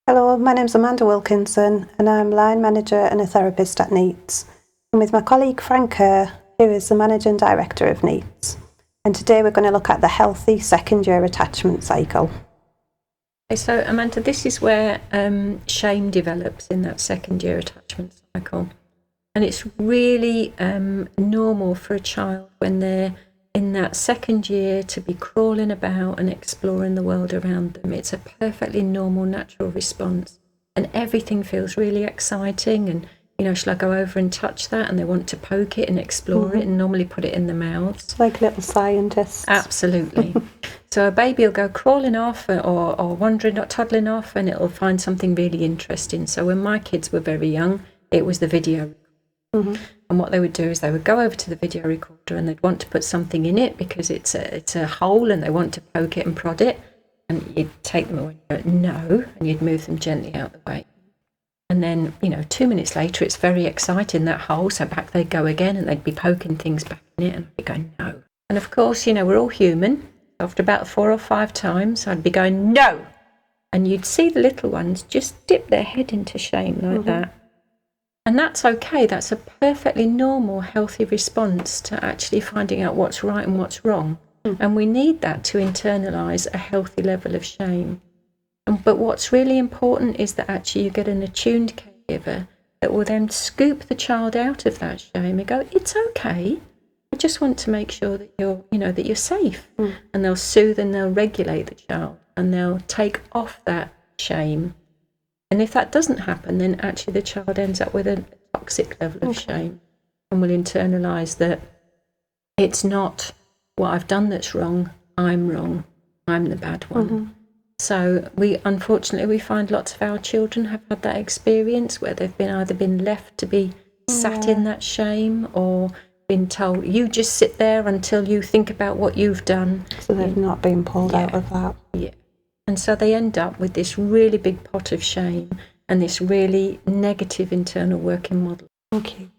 Hello, my name's Amanda Wilkinson and I'm line manager and a therapist at NEATS. I'm with my colleague Fran Kerr, who is the Managing Director of NEATS. And today we're going to look at the healthy second year attachment cycle. So Amanda, this is where shame develops in that second year attachment cycle. And it's really normal for a child when they're in that second year to be crawling about and exploring the world around them. It's a perfectly normal, natural response. And everything feels really exciting. And, shall I go over and touch that? And they want to poke it and explore it and normally put it in their mouths. Like little scientists. Absolutely. So a baby will go crawling off or wandering or toddling off, and it'll find something really interesting. So when my kids were very young, it was the video. And what they would do is they would go over to the video recorder and they'd want to put something in it because it's a hole and they want to poke it and prod it. And you'd take them away and go, no, and you'd move them gently out the way. And then, 2 minutes later, it's very exciting, that hole. So back they'd go again and they'd be poking things back in it and I'd be going, no. And of course, we're all human. After about 4 or 5 times, I'd be going, no. And you'd see the little ones just dip their head into shame like that. And that's okay. That's a perfectly normal, healthy response to actually finding out what's right and what's wrong. And we need that to internalise a healthy level of shame. But what's really important is that actually you get an attuned caregiver that will then scoop the child out of that shame and go, it's okay. I just want to make sure that that you're safe. And they'll soothe and they'll regulate the child and they'll take off that shame. And if that doesn't happen, then actually the child ends up with a toxic level of shame and will internalise that it's not what I've done that's wrong, I'm the bad one. So unfortunately we find lots of our children have had that experience where they've either been left to be sat in that shame or been told, you just sit there until you think about what you've done. So they've not been pulled out of that. Yeah. And so they end up with this really big pot of shame and this really negative internal working model. Thank you.